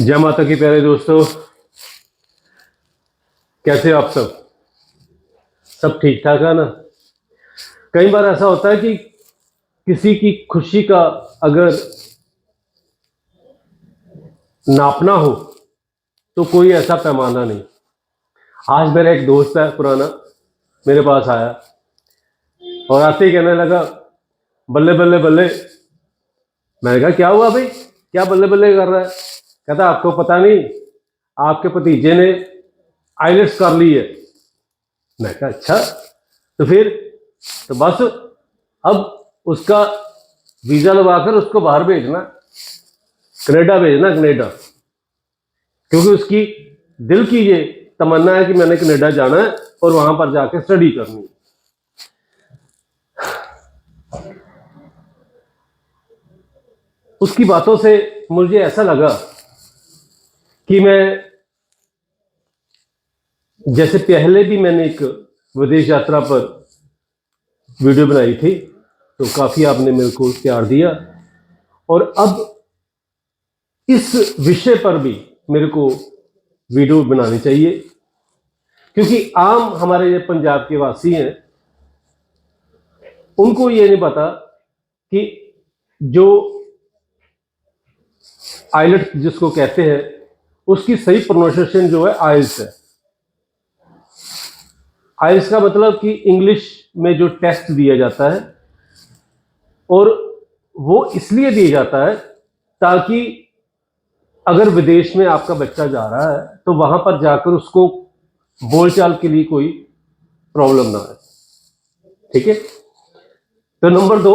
जय माता की प्यारे दोस्तों, कैसे हो आप सब ठीक ठाक है ना। कई बार ऐसा होता है कि किसी की खुशी का अगर नापना हो तो कोई ऐसा पैमाना नहीं। आज मेरा एक दोस्त है पुराना, मेरे पास आया और आते ही कहने लगा बल्ले बल्ले बल्ले। मैंने कहा क्या हुआ भाई, क्या बल्ले बल्ले कर रहा है? कहता आपको पता नहीं, आपके भतीजे ने आईलेट्स कर ली है। मैं कहा अच्छा, तो फिर तो बस अब उसका वीजा लगवाकर उसको बाहर भेजना, कनाडा भेजना, कनाडा, क्योंकि उसकी दिल की ये तमन्ना है कि मैंने कनाडा जाना है और वहां पर जाके स्टडी करनी है। उसकी बातों से मुझे ऐसा लगा कि मैं, जैसे पहले भी मैंने एक विदेश यात्रा पर वीडियो बनाई थी तो काफी आपने मेरे को प्यार दिया, और अब इस विषय पर भी मेरे को वीडियो बनानी चाहिए, क्योंकि आम हमारे ये पंजाब के वासी हैं, उनको ये नहीं पता कि जो आइलेट्स जिसको कहते हैं उसकी सही प्रोनाउंसिएशन जो है आइल्स है। आइल्स का मतलब कि इंग्लिश में जो टेस्ट दिया जाता है, और वो इसलिए दिया जाता है ताकि अगर विदेश में आपका बच्चा जा रहा है तो वहां पर जाकर उसको बोलचाल के लिए कोई प्रॉब्लम ना आए। ठीक है, तो नंबर 2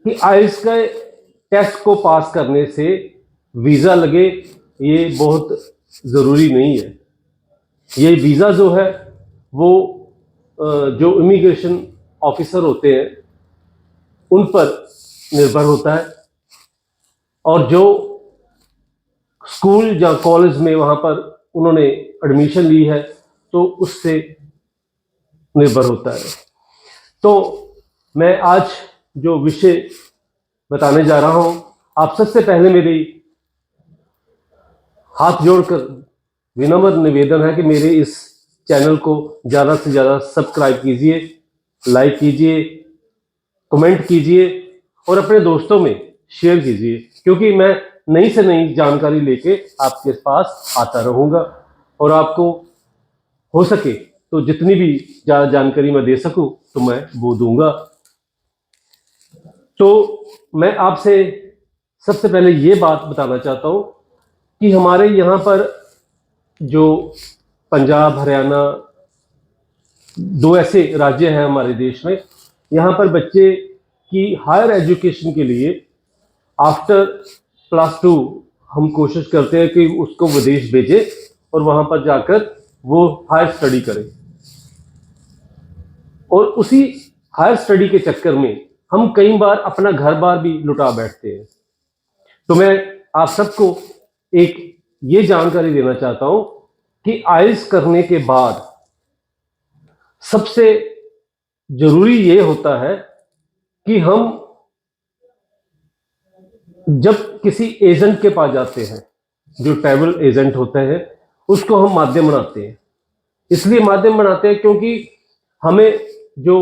कि आइल्स का टेस्ट को पास करने से वीजा लगे, ये बहुत जरूरी नहीं है। ये वीजा जो है वो जो इमिग्रेशन ऑफिसर होते हैं उन पर निर्भर होता है, और जो स्कूल या कॉलेज में वहां पर उन्होंने एडमिशन ली है तो उससे निर्भर होता है। तो मैं आज जो विषय बताने जा रहा हूं, आप सबसे पहले मेरी हाथ जोड़कर विनम्र निवेदन है कि मेरे इस चैनल को ज़्यादा से ज़्यादा सब्सक्राइब कीजिए, लाइक कीजिए, कमेंट कीजिए और अपने दोस्तों में शेयर कीजिए, क्योंकि मैं नई से नई जानकारी लेके आपके पास आता रहूँगा और आपको हो सके तो जितनी भी ज़्यादा जानकारी मैं दे सकूँ तो मैं वो दूंगा। तो मैं आपसे सबसे पहले ये बात बताना चाहता हूँ कि हमारे यहाँ पर जो पंजाब, हरियाणा, 2 ऐसे राज्य हैं हमारे देश में, यहाँ पर बच्चे की हायर एजुकेशन के लिए आफ्टर +2 हम कोशिश करते हैं कि उसको विदेश भेजें और वहाँ पर जाकर वो हायर स्टडी करे, और उसी हायर स्टडी के चक्कर में हम कई बार अपना घर बार भी लुटा बैठते हैं। तो मैं आप सबको एक ये जानकारी देना चाहता हूं कि आइल्स करने के बाद सबसे जरूरी ये होता है कि हम जब किसी एजेंट के पास जाते हैं, जो ट्रैवल एजेंट होते हैं, उसको हम माध्यम बनाते हैं। इसलिए माध्यम बनाते हैं क्योंकि हमें जो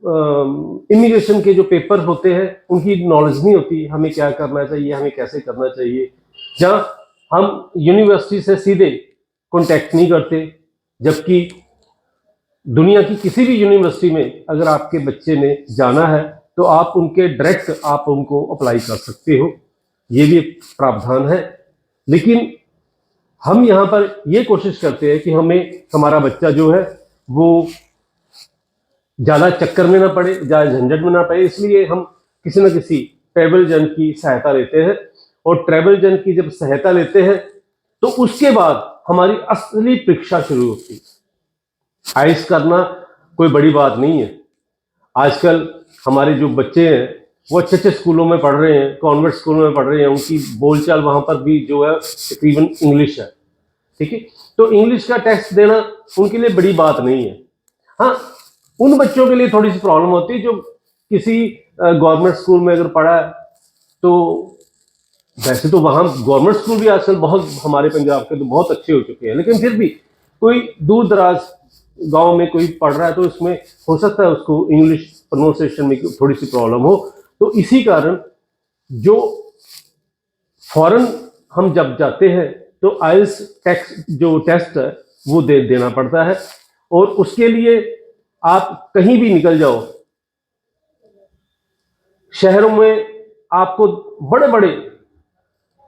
इमिग्रेशन के जो पेपर होते हैं उनकी नॉलेज नहीं होती, हमें क्या करना चाहिए, हमें कैसे करना चाहिए। जहाँ हम यूनिवर्सिटी से सीधे कांटेक्ट नहीं करते, जबकि दुनिया की किसी भी यूनिवर्सिटी में अगर आपके बच्चे ने जाना है तो आप उनके डायरेक्ट आप उनको अप्लाई कर सकते हो, ये भी एक प्रावधान है। लेकिन हम यहाँ पर ये कोशिश करते हैं कि हमें हमारा बच्चा जो है वो ज़्यादा चक्कर में ना पड़े, ज़्यादा झंझट में ना पड़े, इसलिए हम किसी न किसी ट्रैवल एजेंट की सहायता लेते हैं, और ट्रैवल एजेंट की जब सहायता लेते हैं तो उसके बाद हमारी असली परीक्षा शुरू होती है। आइल्स करना कोई बड़ी बात नहीं है। आजकल हमारे जो बच्चे हैं वो अच्छे अच्छे स्कूलों में पढ़ रहे हैं, कॉन्वेंट स्कूलों में पढ़ रहे हैं, उनकी बोलचाल वहां पर भी जो है तकरीबन इंग्लिश है। ठीक है, तो इंग्लिश का टेस्ट देना उनके लिए बड़ी बात नहीं है। हाँ, उन बच्चों के लिए थोड़ी सी प्रॉब्लम होती है जो किसी गवर्नमेंट स्कूल में अगर पढ़ा है तो वैसे तो वहाँ गवर्नमेंट स्कूल भी आजकल बहुत, हमारे पंजाब के तो बहुत अच्छे हो चुके हैं, लेकिन फिर भी कोई दूर दराज गांव में कोई पढ़ रहा है तो इसमें हो सकता है उसको इंग्लिश प्रोनाउंसिएशन में थोड़ी सी प्रॉब्लम हो। तो इसी कारण जो फॉरेन हम जब जाते हैं तो आइल्स जो टेस्ट है वो देना पड़ता है, और उसके लिए आप कहीं भी निकल जाओ शहरों में, आपको बड़े बड़े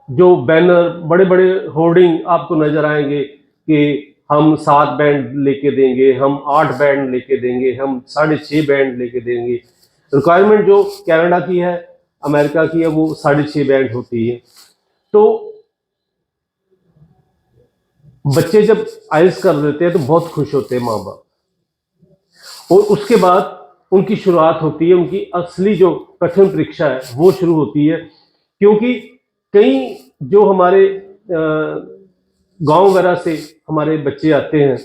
जो बैनर, बड़े बड़े होर्डिंग आपको नजर आएंगे कि हम 7 बैंड लेके देंगे, हम 8 बैंड लेके देंगे, हम 6.5 बैंड लेके देंगे। रिक्वायरमेंट जो कनाडा की है, अमेरिका की है, वो 6.5 बैंड होती है। तो बच्चे जब आइल्स कर देते हैं तो बहुत खुश होते हैं माँ बाप, और उसके बाद उनकी शुरुआत होती है, उनकी असली जो कठिन परीक्षा है वो शुरू होती है। क्योंकि कई जो हमारे गांव वगैरह से हमारे बच्चे आते हैं,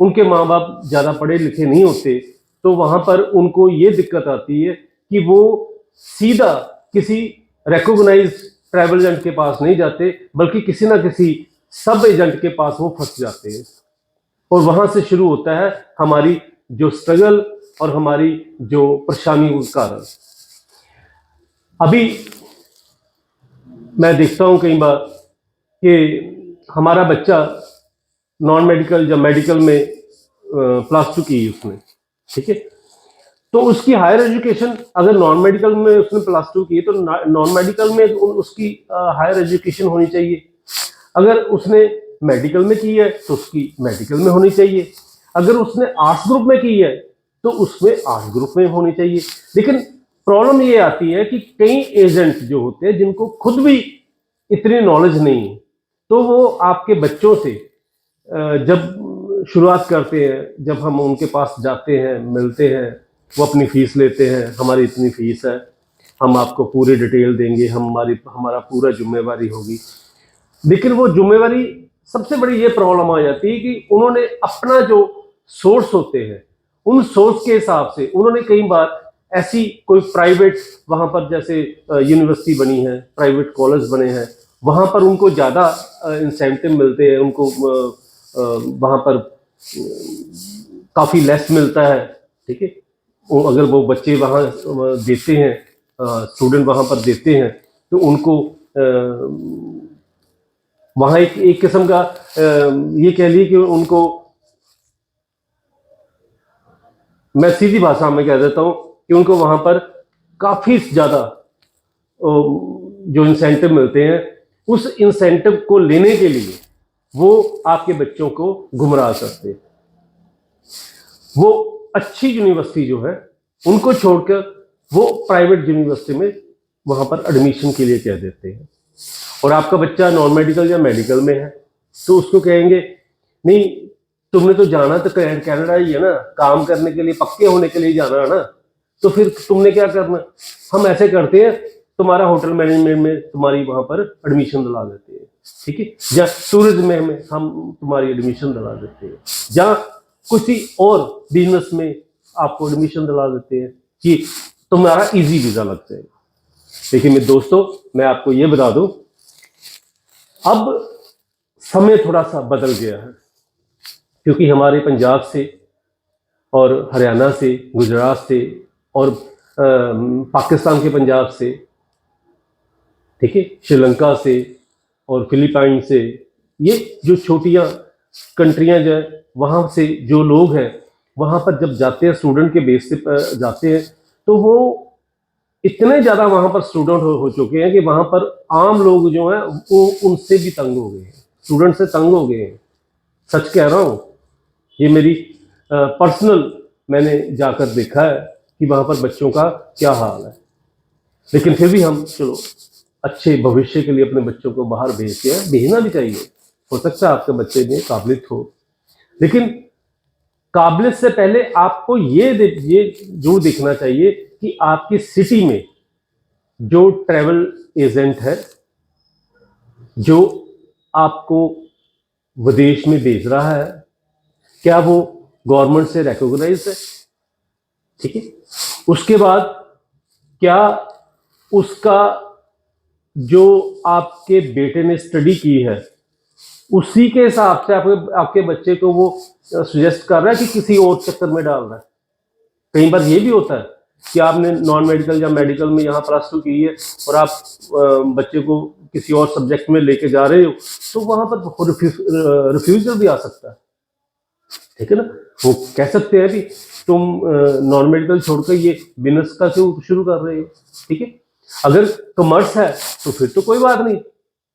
उनके माँ बाप ज़्यादा पढ़े लिखे नहीं होते, तो वहाँ पर उनको ये दिक्कत आती है कि वो सीधा किसी रिकॉग्नाइज ट्रैवल एजेंट के पास नहीं जाते, बल्कि किसी ना किसी सब एजेंट के पास वो फंस जाते हैं। और वहां से शुरू होता है हमारी जो स्ट्रगल और हमारी जो परेशानी का कारण। अभी मैं देखता हूं कई बार कि हमारा बच्चा नॉन मेडिकल या मेडिकल में +2 की उसने, ठीक है, तो उसकी हायर एजुकेशन, अगर नॉन मेडिकल में उसने +2 की तो नॉन मेडिकल में उसकी हायर एजुकेशन होनी चाहिए। अगर उसने मेडिकल में की है तो उसकी मेडिकल में होनी चाहिए। अगर उसने आर्ट्स ग्रुप में की है तो उसमें आर्ट्स ग्रुप में होनी चाहिए। लेकिन प्रॉब्लम ये आती है कि कई एजेंट जो होते हैं जिनको खुद भी इतनी नॉलेज नहीं है, तो वो आपके बच्चों से जब शुरुआत करते हैं, जब हम उनके पास जाते हैं, मिलते हैं, वो अपनी फीस लेते हैं, हमारी इतनी फीस है, हम आपको पूरी डिटेल देंगे, हमारा पूरा जिम्मेवारी होगी। लेकिन वो जिम्मेवारी, सबसे बड़ी ये प्रॉब्लम आ जाती है कि उन्होंने अपना जो सोर्स होते हैं, उन सोर्स के हिसाब से उन्होंने कई बार ऐसी कोई प्राइवेट, वहां पर जैसे यूनिवर्सिटी बनी है, प्राइवेट कॉलेज बने हैं, वहां पर उनको ज्यादा इंसेंटिव मिलते हैं, उनको वहां पर काफी लेस मिलता है, ठीक है। अगर वो बच्चे वहां देते हैं, स्टूडेंट वहां पर देते हैं, तो उनको वहां एक किस्म का ये कह लिए कि उनको, मैं सीधी भाषा में कह देता हूं कि उनको वहां पर काफी ज्यादा जो इंसेंटिव मिलते हैं, उस इंसेंटिव को लेने के लिए वो आपके बच्चों को गुमराह करते हैं। वो अच्छी यूनिवर्सिटी जो है उनको छोड़कर वो प्राइवेट यूनिवर्सिटी में वहां पर एडमिशन के लिए कह देते हैं। और आपका बच्चा नॉन मेडिकल या मेडिकल में है तो उसको कहेंगे नहीं, तुमने तो जाना तो कनाडा ही है ना, काम करने के लिए, पक्के होने के लिए जाना है ना, तो फिर तुमने क्या करना। हम ऐसे करते हैं, तुम्हारा होटल मैनेजमेंट में तुम्हारी वहां पर एडमिशन दिला देते हैं, ठीक है, या टूरिज्म में हम तुम्हारी एडमिशन दिला देते हैं, या किसी और बिजनेस में आपको एडमिशन दिला देते हैं कि तुम्हारा इजी वीजा लग जाएगा। लेकिन मेरे दोस्तों, मैं आपको ये बता दूं, अब समय थोड़ा सा बदल गया है, क्योंकि हमारे पंजाब से और हरियाणा से, गुजरात से और पाकिस्तान के पंजाब से, ठीक है, श्रीलंका से और फिलीपाइन से, ये जो छोटियां कंट्रियां जो है, वहां से जो लोग हैं वहां पर जब जाते हैं, स्टूडेंट के बेस से जाते हैं, तो वो इतने ज्यादा वहां पर स्टूडेंट हो चुके हैं कि वहां पर आम लोग जो हैं वो उनसे भी तंग हो गए हैं, स्टूडेंट से तंग हो गए हैं। सच कह रहा हूं, ये मेरी पर्सनल, मैंने जाकर देखा है कि वहां पर बच्चों का क्या हाल है। लेकिन फिर भी हम चलो अच्छे भविष्य के लिए अपने बच्चों को बाहर भेजते हैं, भेजना भी चाहिए। हो सकता है आपके बच्चे में काबिलियत हो, लेकिन काबिलियत से पहले आपको ये जरूर देखना चाहिए कि आपकी सिटी में जो ट्रैवल एजेंट है, जो आपको विदेश में भेज रहा है, क्या वो गवर्नमेंट से रिकॉग्नाइज है, ठीक है। उसके बाद क्या उसका जो आपके बेटे ने स्टडी की है उसी के हिसाब से आपके बच्चे को वो सजेस्ट कर रहा है कि किसी और चक्कर में डाल रहा है। कई बार ये भी होता है कि आपने नॉन मेडिकल या मेडिकल में यहाँ +2 की है और आप बच्चे को किसी और सब्जेक्ट में लेके जा रहे हो, तो वहां पर रिफ्यूजल भी आ सकता है, ठीक है ना। वो कह सकते हैं भी तुम नॉन मेडिकल छोड़कर ये बिजनेस का क्यों शुरू कर रहे हो, ठीक है। अगर कॉमर्स है तो फिर तो कोई बात नहीं,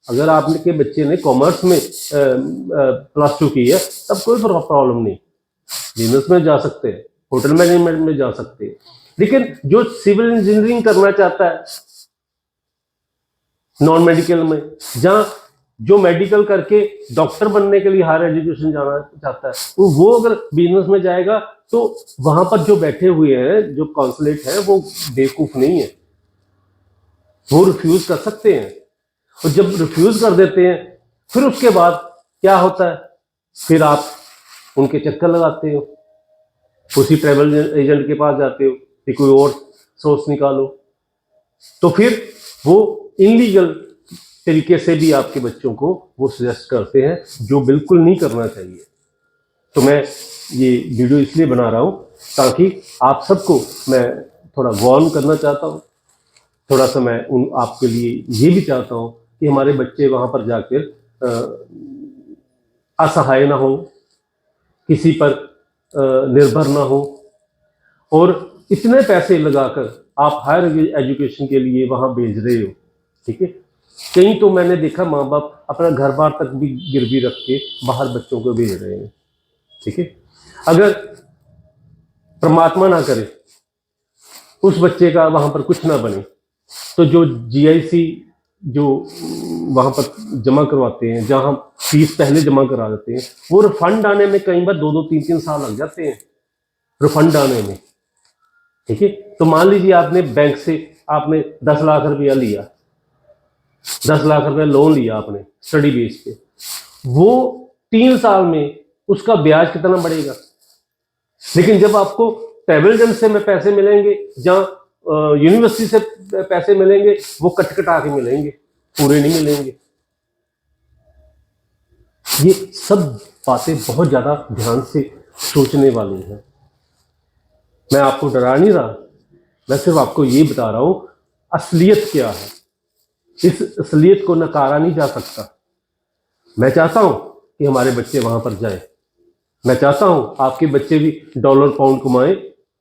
अगर आपके बच्चे ने कॉमर्स में +2 की है तब कोई प्रॉब्लम नहीं, बिजनेस में जा सकते हैं, होटल मैनेजमेंट में जा सकते हैं। लेकिन जो सिविल इंजीनियरिंग करना चाहता है नॉन मेडिकल में, जहां जो मेडिकल करके डॉक्टर बनने के लिए हायर एजुकेशन जाना चाहता है, वो अगर बिजनेस में जाएगा तो वहां पर जो बैठे हुए हैं, जो काउंसलेट है, वो बेवकूफ नहीं है, वो रिफ्यूज कर सकते हैं। और जब रिफ्यूज कर देते हैं फिर उसके बाद क्या होता है, फिर आप उनके चक्कर लगाते हो, उसी ट्रैवल एजेंट के पास जाते हो कि कोई और सोर्स निकालो, तो फिर वो इनलीगल तरीके से भी आपके बच्चों को वो सजेस्ट करते हैं, जो बिल्कुल नहीं करना चाहिए। तो मैं ये वीडियो इसलिए बना रहा हूँ ताकि आप सबको मैं थोड़ा वार्न करना चाहता हूँ, थोड़ा सा मैं आपके लिए ये भी चाहता हूँ कि हमारे बच्चे वहाँ पर जाकर असहाय ना हो, किसी पर निर्भर ना हो, और इतने पैसे लगाकर आप हायर एजुकेशन के लिए वहाँ भेज रहे हो, ठीक है। कहीं तो मैंने देखा माँ बाप अपना घर बार तक भी गिरवी रख के बाहर बच्चों को भेज रहे हैं, ठीक है। अगर परमात्मा ना करे उस बच्चे का वहां पर कुछ ना बने, तो जो GIC जो वहां पर जमा करवाते हैं, जहां फीस पहले जमा करा देते हैं, वो रिफंड आने में कई बार 2-2, 3-3 साल लग जाते हैं रिफंड आने में, ठीक है। तो मान लीजिए आपने बैंक से आपने 10 लाख रुपया लिया, 10 लाख रुपया लोन लिया आपने स्टडी बेस पे, वो 3 साल में उसका ब्याज कितना बढ़ेगा। लेकिन जब आपको ट्रैवल एजेंट से में पैसे मिलेंगे, जहां यूनिवर्सिटी से पैसे मिलेंगे, वो कटा के मिलेंगे, पूरे नहीं मिलेंगे। ये सब बातें बहुत ज्यादा ध्यान से सोचने वाली हैं। मैं आपको डरा नहीं रहा, मैं सिर्फ आपको ये बता रहा हूं असलियत क्या है। इस असलियत को नकारा नहीं जा सकता। मैं चाहता हूं कि हमारे बच्चे वहां पर जाएं, मैं चाहता हूं आपके बच्चे भी डॉलर पाउंड कमाएं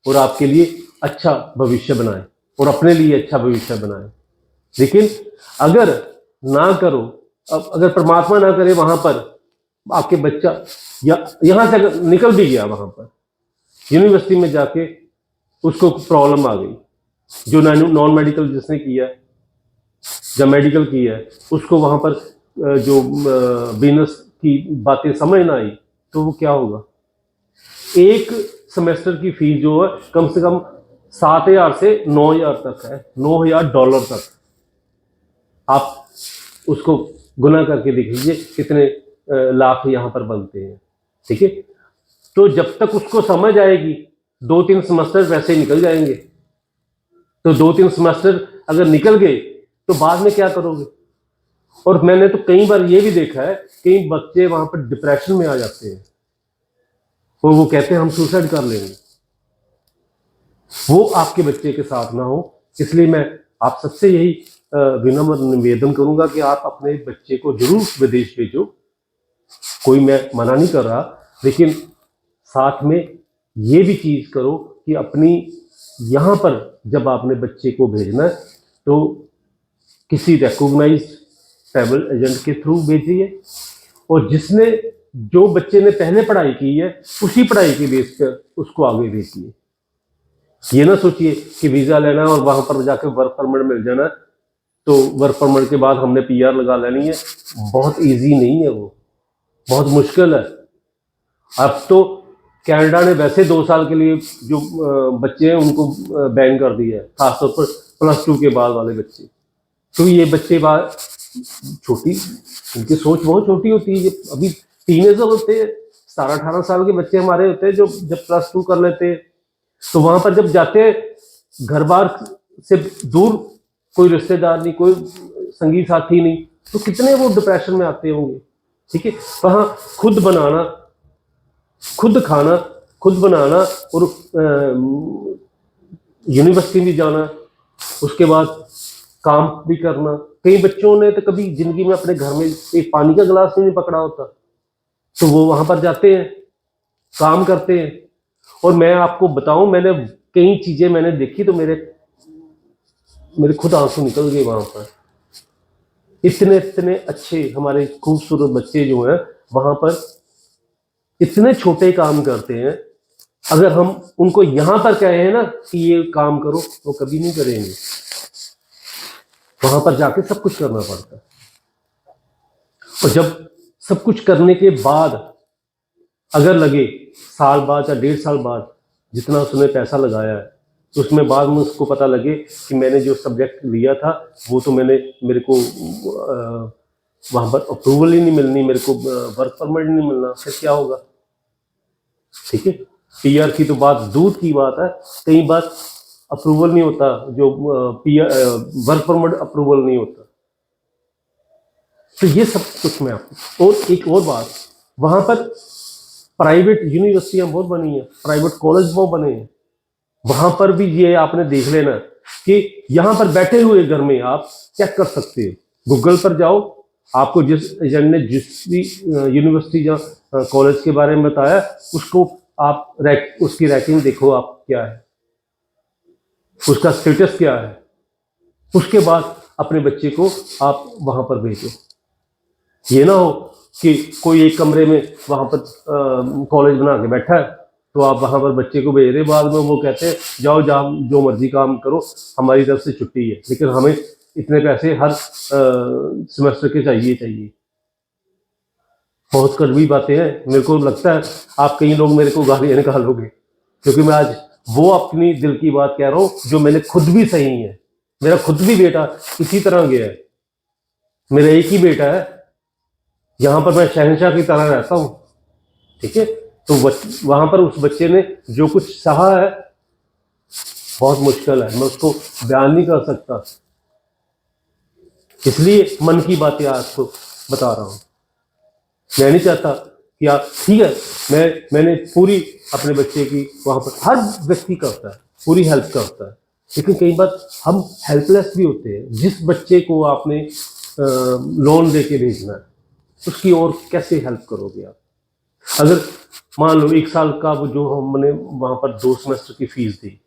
और आपके लिए अच्छा भविष्य बनाएं और अपने लिए अच्छा भविष्य बनाएं। लेकिन अगर ना करो, अब अगर परमात्मा ना करे वहां पर आपके बच्चा यहां से अगर निकल भी गया, वहां पर यूनिवर्सिटी में जाके उसको प्रॉब्लम आ गई, जो नॉन मेडिकल जिसने किया या मेडिकल किया है, उसको वहां पर जो बिजनेस की बातें समझ ना आई, तो वो क्या होगा। एक सेमेस्टर की फीस जो है कम से कम 7,000 से 9,000 तक है, $9,000 तक। आप उसको गुना करके देख लीजिए कितने लाख यहाँ पर बनते हैं, ठीक है। तो जब तक उसको समझ आएगी 2-3 सेमेस्टर वैसे निकल जाएंगे, तो 2-3 सेमेस्टर अगर निकल गए तो बाद में क्या करोगे। और मैंने तो कई बार ये भी देखा है, कई बच्चे वहां पर डिप्रेशन में आ जाते हैं, वो कहते हैं हम सुसाइड कर लेंगे। वो आपके बच्चे के साथ ना हो, इसलिए मैं आप सबसे यही विनम्र निवेदन करूंगा कि आप अपने बच्चे को जरूर विदेश भेजो। कोई मैं मना नहीं कर रहा, लेकिन साथ में ये भी चीज करो कि अपनी यहाँ पर जब आपने बच्चे को भेजना है तो किसी रिकॉग्नाइज्ड ट्रैवल एजेंट के थ्रू भेजिए, और जिसने जो बच्चे ने पहले पढ़ाई की है उसी पढ़ाई के बेस पर उसको आगे भेजिए। ये ना सोचिए कि वीजा लेना और वहां पर जाकर वर्क परमिट मिल जाना, तो वर्क परमिट के बाद हमने PR लगा लेनी है। बहुत इजी नहीं है, वो बहुत मुश्किल है। अब तो कनाडा ने वैसे 2 साल के लिए जो बच्चे हैं उनको बैन कर दिया है, खासतौर पर +2 के बाद वाले बच्चे। तो ये बच्चे छोटी, उनकी सोच बहुत छोटी होती है, अभी टीनेजर होते हैं, 17-18 साल के बच्चे हमारे होते हैं जो जब +2 कर लेते हैं, तो वहां पर जब जाते हैं घर बार से दूर, कोई रिश्तेदार नहीं, कोई संगी साथी नहीं, तो कितने वो डिप्रेशन में आते होंगे। ठीक है, वहाँ खुद बनाना, खुद खाना, खुद बनाना, और यूनिवर्सिटी भी जाना, उसके बाद काम भी करना। कई बच्चों ने तो कभी जिंदगी में अपने घर में एक पानी का गिलास भी नहीं पकड़ा होता, तो वो वहां पर जाते हैं, काम करते हैं। और मैं आपको बताऊं, मैंने कई चीजें मैंने देखी तो मेरे खुद आंसू निकल गए वहां पर। इतने इतने अच्छे हमारे खूबसूरत बच्चे जो हैं वहां पर इतने छोटे काम करते हैं। अगर हम उनको यहां पर कहे हैं ना कि ये काम करो, तो कभी नहीं करेंगे। वहां पर जाके सब कुछ करना पड़ता है। और जब सब कुछ करने के बाद अगर लगे साल बाद या 1.5 साल बाद जितना उसने पैसा लगाया है, तो उसमें बाद में उसको पता लगे कि मैंने जो सब्जेक्ट लिया था वो तो मेरे को वहां पर अप्रूवल ही नहीं मिलनी, मेरे को वर्क परमिट नहीं मिलना, फिर क्या होगा। ठीक है, पीआर की तो बात दूर की बात है, कई बार अप्रूवल नहीं होता, जो वर्क परमिट अप्रूवल नहीं होता। तो ये सब कुछ मैं आपको, और एक और बात, वहां पर प्राइवेट यूनिवर्सिटियां बहुत बनी है, प्राइवेट कॉलेज बहुत बने हैं। वहां पर भी ये आपने देख लेना कि यहां पर बैठे हुए घर में आप चेक कर सकते हो, गूगल पर जाओ, आपको जिस एजेंट ने जिस भी यूनिवर्सिटी या कॉलेज के बारे में बताया, उसको आप उसकी रैंकिंग देखो, आप क्या है, उसका स्टेटस क्या है। उसके बाद अपने बच्चे को आप वहां पर भेजो। ये ना हो कि कोई एक कमरे में वहां पर कॉलेज बना के बैठा है, तो आप वहां पर बच्चे को भेज रहे, बाद में वो कहते हैं जाओ जाओ जो मर्जी काम करो, हमारी तरफ से छुट्टी है, लेकिन हमें इतने पैसे हर सेमेस्टर के चाहिए। बहुत कड़वी बातें हैं। मेरे को लगता है आप कई लोग मेरे को गालियां निकालोगे, क्योंकि मैं आज वो अपनी दिल की बात कह रहा हूं जो मैंने खुद भी सही है। मेरा खुद भी बेटा इसी तरह गया है, मेरा एक ही बेटा है, यहां पर मैं शहंशाह की तरह रहता हूं। ठीक है, तो वहां पर उस बच्चे ने जो कुछ सहा है बहुत मुश्किल है, मैं उसको बयान नहीं कर सकता, इसलिए मन की बातें आपको बता रहा हूं। मैं नहीं चाहता कि आप, ठीक है, मैंने पूरी अपने बच्चे की, वहां पर हर व्यक्ति करता है, पूरी हेल्प करता है, लेकिन कई बार हम हेल्पलेस भी होते हैं। जिस बच्चे को आपने लोन दे के भेजना है, उसकी और कैसे हेल्प करोगे आप। अगर मान लो 1 साल का वो जो हमने वहां पर 2 सेमेस्टर की फीस दी,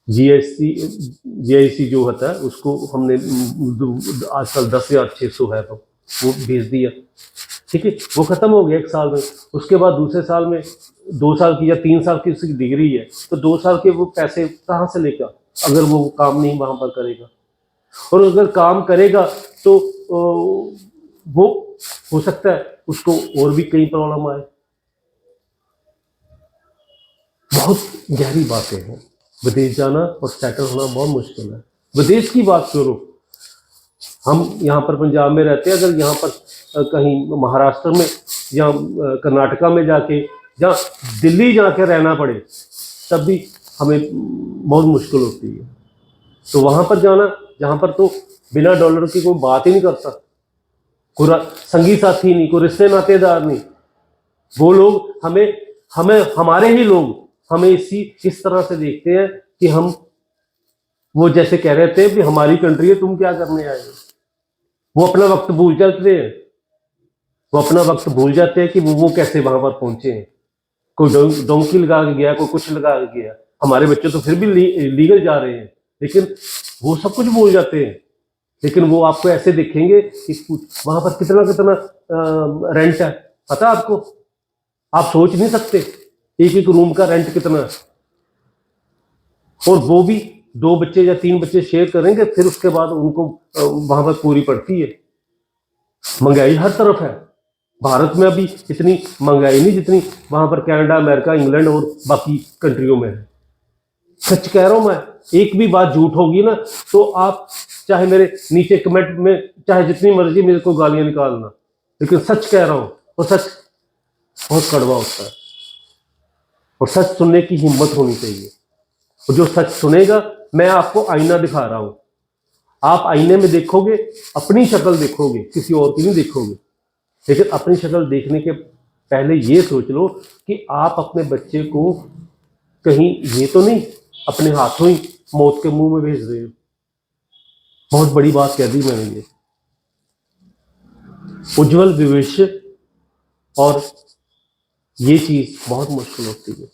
जीआईसी जो होता है उसको हमने आजकल 10,600 है, तो वो भेज दिया। ठीक है, वो खत्म हो गया 1 साल में। उसके बाद दूसरे साल में 2 साल की या 3 साल की उसकी डिग्री है, तो 2 साल के वो पैसे कहाँ से लेगा अगर वो काम नहीं वहां पर करेगा। और अगर काम करेगा तो वो हो सकता है उसको और भी कई प्रॉब्लम आए। बहुत गहरी बातें हैं। विदेश जाना और सेटल होना बहुत मुश्किल है। विदेश की बात करो, हम यहाँ पर पंजाब में रहते हैं, अगर यहाँ पर कहीं महाराष्ट्र में या कर्नाटका में जाके या दिल्ली जाके रहना पड़े, तब भी हमें बहुत मुश्किल होती है। तो वहां पर जाना जहाँ पर तो बिना डॉलर की कोई बात ही नहीं करता, कोई संगी साथी नहीं, कोई रिश्ते नातेदार नहीं, वो लोग हमारे ही लोग हमें इस तरह से देखते हैं कि हम, वो जैसे कह रहे थे कि हमारी कंट्री है, तुम क्या करने आए हो। वो अपना वक्त भूल जाते हैं, वो अपना वक्त भूल जाते हैं कि वो कैसे वहां पर पहुंचे हैं। कोई डोंकी लगा के गया, कोई कुछ लगा के गया। हमारे बच्चे तो फिर भी लीगल जा रहे हैं, लेकिन वो सब कुछ भूल जाते हैं। लेकिन वो आपको ऐसे देखेंगे कि वहां पर कितना कितना रेंट है, पता आपको, आप सोच नहीं सकते एक एक रूम का रेंट कितना है। और वो भी 2 बच्चे या 3 बच्चे शेयर करेंगे, फिर उसके बाद उनको वहां पर पूरी पड़ती है। महंगाई हर तरफ है। भारत में अभी इतनी महंगाई नहीं जितनी वहां पर कनाडा, अमेरिका, इंग्लैंड और बाकी कंट्रियों में है। सच कह रहा हूं मैं, एक भी बात झूठ होगी ना तो आप चाहे मेरे नीचे कमेंट में चाहे जितनी मर्जी मेरे को गालियां निकालना, लेकिन सच कह रहा हूं, और सच बहुत कड़वा होता है। और सच सुनने की हिम्मत होनी चाहिए। और जो सच सुनेगा, मैं आपको आईना दिखा रहा हूं, आप आईने में देखोगे, अपनी शक्ल देखोगे, किसी और की नहीं देखोगे। लेकिन अपनी शक्ल देखने के पहले ये सोच लो कि आप अपने बच्चे को कहीं ये तो नहीं अपने हाथों ही मौत के मुंह में भेज रहे हो। बहुत बड़ी बात कह दी मैंने ये। उज्जवल भविष्य और ये चीज बहुत मुश्किल होती है।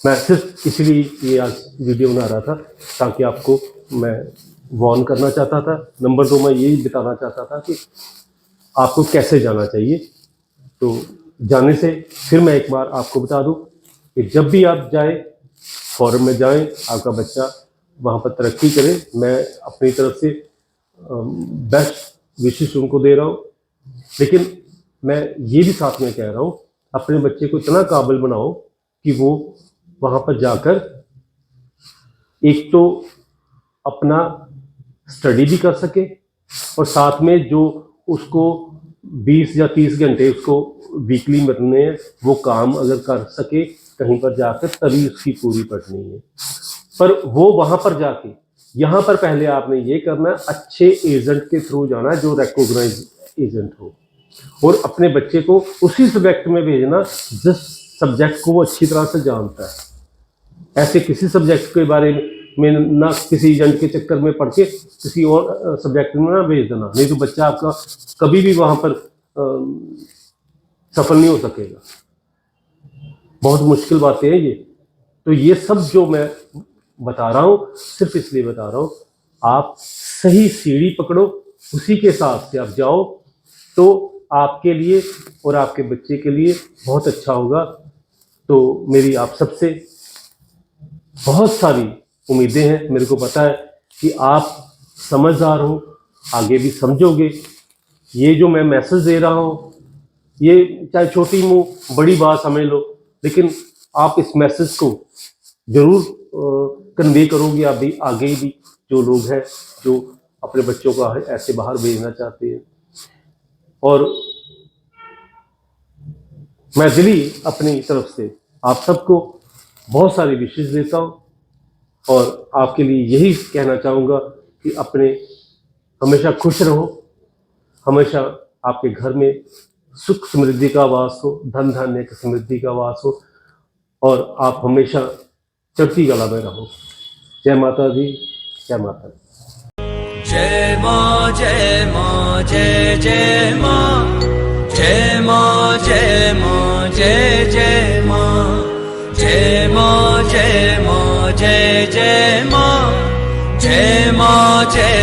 मैं सिर्फ इसलिए ये आज वीडियो बना रहा था ताकि आपको मैं वार्न करना चाहता था। नंबर 2 मैं यही बताना चाहता था कि आपको कैसे जाना चाहिए। तो जाने से फिर मैं एक बार आपको बता दूं कि जब भी आप जाएं, फॉरेन में जाएं, आपका बच्चा वहाँ पर तरक्की करे, मैं अपनी तरफ से बेस्ट विशेष उनको दे रहा हूँ। लेकिन मैं ये भी साथ में कह रहा हूँ, अपने बच्चे को इतना काबिल बनाओ कि वो वहाँ पर जाकर एक तो अपना स्टडी भी कर सके और साथ में जो उसको 20 या 30 घंटे उसको वीकली मिलने हैं वो काम अगर कर सके कहीं पर जाकर, तभी उसकी पूरी पढ़नी है। पर वो वहाँ पर जाके, यहाँ पर पहले आपने ये करना है, अच्छे एजेंट के थ्रू जाना है जो रिकॉग्नाइज एजेंट हो, और अपने बच्चे को उसी सब्जेक्ट में भेजना जिस सब्जेक्ट को वो अच्छी तरह से जानता है। ऐसे किसी सब्जेक्ट के बारे में ना किसी एजेंट के चक्कर में पढ़ के किसी और सब्जेक्ट में ना भेज देना, नहीं तो बच्चा आपका कभी भी वहाँ पर सफल नहीं हो सकेगा। बहुत मुश्किल बातें हैं ये। तो ये सब जो मैं बता रहा हूँ सिर्फ इसलिए बता रहा हूँ, आप सही सीढ़ी पकड़ो, उसी के साथ से आप जाओ तो आपके लिए और आपके बच्चे के लिए बहुत अच्छा होगा। तो मेरी आप सबसे बहुत सारी उम्मीदें हैं। मेरे को पता है कि आप समझदार हो, आगे भी समझोगे। ये जो मैं मैसेज दे रहा हूँ, ये चाहे छोटी मुँह बड़ी बात समझ लो, लेकिन आप इस मैसेज को जरूर कन्वे करोगे। आप भी आगे भी जो लोग हैं जो अपने बच्चों को ऐसे बाहर भेजना चाहते हैं। और मैं दिली अपनी तरफ से आप सबको बहुत सारी विशेष देता हूँ और आपके लिए यही कहना चाहूँगा कि अपने हमेशा खुश रहो, हमेशा आपके घर में सुख समृद्धि का वास हो, धन धान्य की समृद्धि का वास हो, और आप हमेशा चढ़ती कला में रहो। जय माता दी, जय माता दी। जय माँ जय माँ जय जय माँ, जय माँ जय माँ जय जय माँ, जय माँ जय माँ जय जय माँ, जय माँ जय